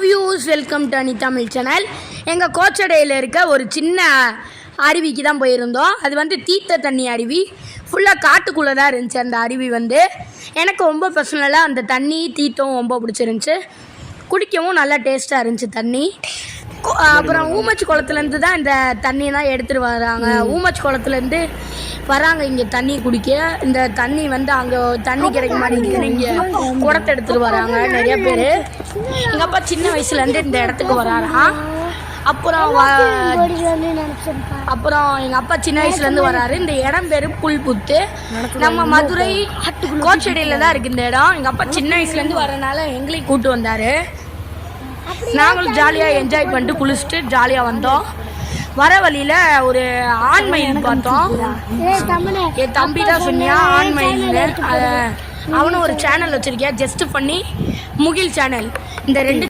Views, welcome to அனி Tamil channel. எங்கள் கோச்சடையில் இருக்க ஒரு சின்ன அருவிக்கு தான் போயிருந்தோம். அது வந்து தீர்த்த தண்ணி அருவி, ஃபுல்லாக காட்டுக்குள்ளே தான் இருந்துச்சு. அந்த அருவி வந்து எனக்கு ரொம்ப பர்சனலாக அந்த தண்ணி தீர்த்தம் ரொம்ப பிடிச்சிருந்துச்சி. குடிக்கவும் நல்லா டேஸ்ட்டாக இருந்துச்சு தண்ணி. அப்புறம் ஊமச்சி குளத்துலேருந்து தான் இந்த தண்ணியெலாம் எடுத்துகிட்டு வராங்க. ஊமச்சி குளத்துலேருந்து வராங்க இங்கே தண்ணி குடிக்க. இந்த தண்ணி வந்து அங்கே தண்ணி கிடைக்க மாட்டேங்குது, இங்கே குடத்தை எடுத்துகிட்டு வராங்க நிறைய பேர். எங்கள் அப்பா சின்ன வயசுலேருந்து இந்த இடத்துக்கு வராராம். அப்புறம் எங்கள் அப்பா சின்ன வயசுலேருந்து வராரு. இந்த இடம் பேர் புல்புத்து, நம்ம மதுரை கோச்சடையில் தான் இருக்குது இந்த இடம். எங்கள் அப்பா சின்ன வயசுலேருந்து வரனால எங்களையும் கூப்பிட்டு வந்தார். நாங்களும் ஜாலியாக என்ஜாய் பண்ணிட்டு குளிச்சுட்டு ஜாலியாக வந்தோம். வர வழியில் ஒரு ஆண்மயில் பார்த்தோம். என் தம்பி தான் சொன்னியா ஆண்மயில்னு. அவனும் ஒரு சேனல் வச்சுருக்கியா, ஜஸ்ட் பண்ணி முகில் சேனல். இந்த ரெண்டு